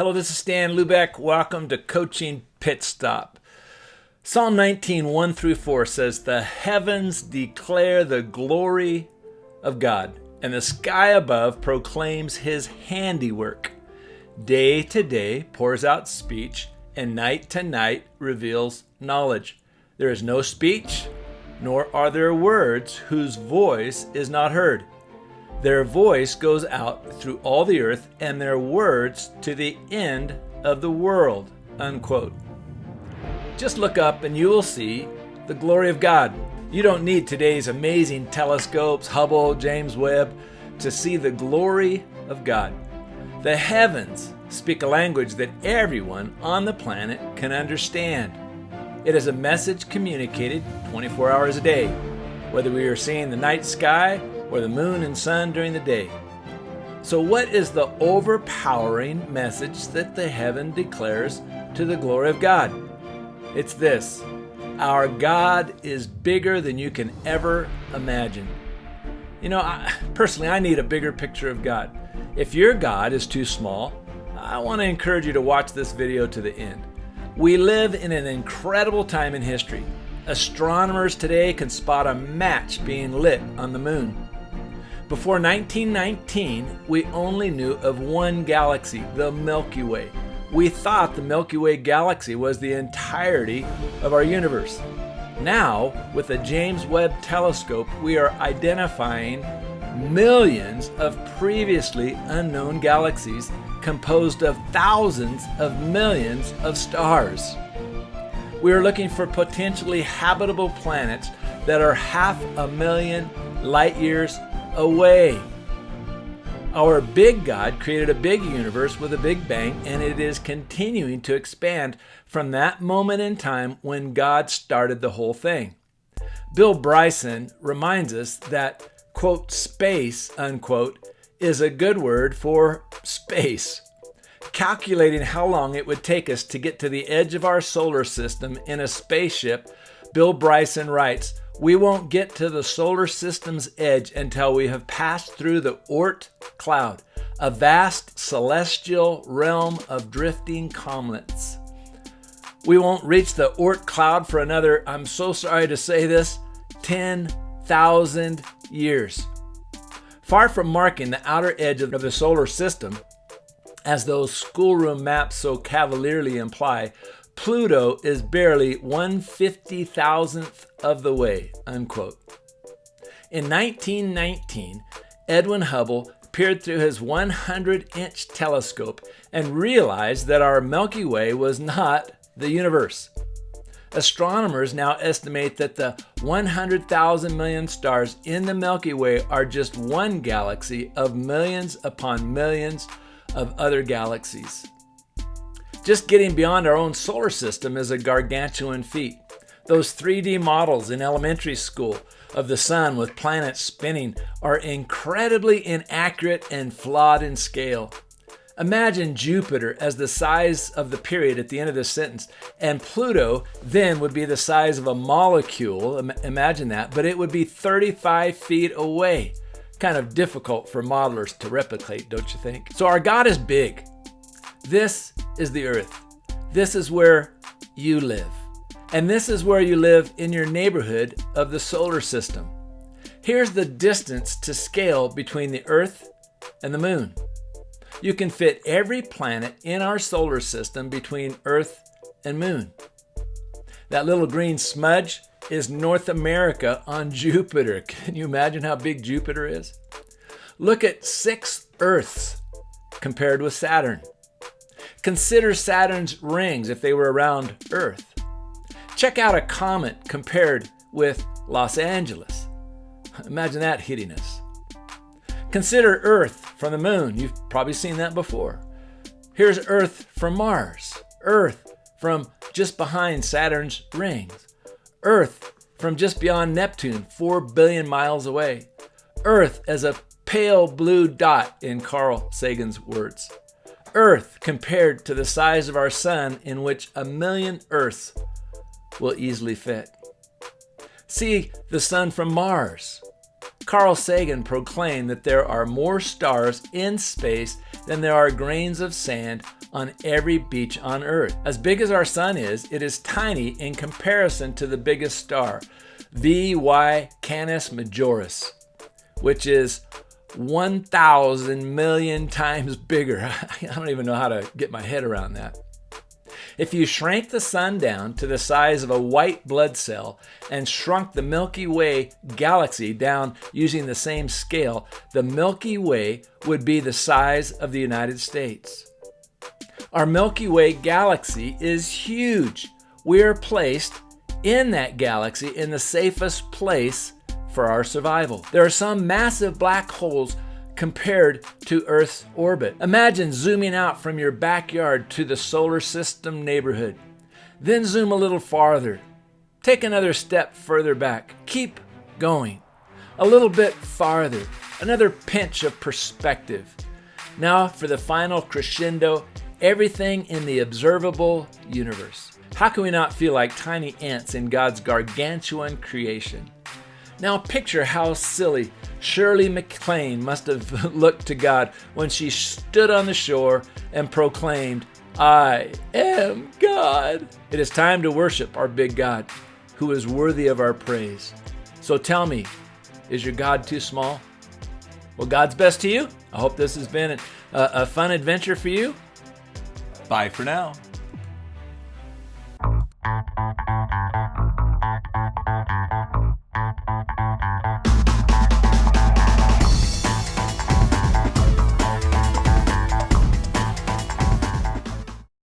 Hello, this is Stan Lubeck. Welcome to Coaching Pit Stop. Psalm 19, 1 through 4 says, "The heavens declare the glory of God, and the sky above proclaims his handiwork. Day to day pours out speech, and night to night reveals knowledge. There is no speech, nor are there words whose voice is not heard. Their voice goes out through all the earth, and their words to the end of the world." Unquote. Just look up and you will see the glory of God. You don't need today's amazing telescopes, Hubble, James Webb, to see the glory of God. The heavens speak a language that everyone on the planet can understand. It is a message communicated 24 hours a day, whether we are seeing the night sky or the moon and sun during the day. So what is the overpowering message that the heaven declares to the glory of God? It's this: our God is bigger than you can ever imagine. Personally, I need a bigger picture of God. If your God is too small, I want to encourage you to watch this video to the end. We live in an incredible time in history. Astronomers today can spot a match being lit on the moon. Before 1919, we only knew of one galaxy, the Milky Way. We thought the Milky Way galaxy was the entirety of our universe. Now, with the James Webb telescope, we are identifying millions of previously unknown galaxies composed of thousands of millions of stars. We are looking for potentially habitable planets that are 500,000 light years away. Our big God created a big universe with a big bang, and it is continuing to expand from that moment in time when God started the whole thing. Bill Bryson reminds us that, quote, space, unquote, is a good word for space. Calculating how long it would take us to get to the edge of our solar system in a spaceship, Bill Bryson writes, "We won't get to the solar system's edge until we have passed through the Oort cloud, a vast celestial realm of drifting comets. We won't reach the Oort cloud for another, I'm so sorry to say this, 10,000 years. Far from marking the outer edge of the solar system, as those schoolroom maps so cavalierly imply, Pluto is barely 1/50,000th of the way," unquote. In 1919, Edwin Hubble peered through his 100-inch telescope and realized that our Milky Way was not the universe. Astronomers now estimate that the 100,000 million stars in the Milky Way are just one galaxy of millions upon millions of other galaxies. Just getting beyond our own solar system is a gargantuan feat. Those 3D models in elementary school of the sun with planets spinning are incredibly inaccurate and flawed in scale. Imagine Jupiter as the size of the period at the end of the sentence, and Pluto then would be the size of a molecule. Imagine that, but it would be 35 feet away. Kind of difficult for modelers to replicate, don't you think? So our God is big. This is the earth. This is where you live. And this is where you live in your neighborhood of the solar system. Here's the distance to scale between the earth and the moon. You can fit every planet in our solar system between earth and moon. That little green smudge is North America on Jupiter. Can you imagine how big Jupiter is? Look at 6 Earths compared with Saturn. Consider Saturn's rings if they were around Earth. Check out a comet compared with Los Angeles. Imagine that hitting us. Consider Earth from the moon. You've probably seen that before. Here's Earth from Mars. Earth from just behind Saturn's rings. Earth from just beyond Neptune, 4 billion miles away. Earth as a pale blue dot, in Carl Sagan's words. Earth compared to the size of our sun, in which 1,000,000 Earths will easily fit. See the sun from Mars. Carl Sagan proclaimed that there are more stars in space than there are grains of sand on every beach on Earth. As big as our sun is, it is tiny in comparison to the biggest star, VY Canis Majoris, which is 1,000 million times bigger. I don't even know how to get my head around that. If you shrank the sun down to the size of a white blood cell and shrunk the Milky Way galaxy down using the same scale, the Milky Way would be the size of the United States. Our Milky Way galaxy is huge. We are placed in that galaxy in the safest place for our survival. There are some massive black holes compared to Earth's orbit. Imagine zooming out from your backyard to the solar system neighborhood. Then zoom a little farther. Take another step further back. Keep going. A little bit farther. Another pinch of perspective. Now for the final crescendo, everything in the observable universe. How can we not feel like tiny ants in God's gargantuan creation? Now picture how silly Shirley MacLaine must have looked to God when she stood on the shore and proclaimed, "I am God." It is time to worship our big God, who is worthy of our praise. So tell me, is your God too small? Well, God's best to you. I hope this has been a fun adventure for you. Bye for now.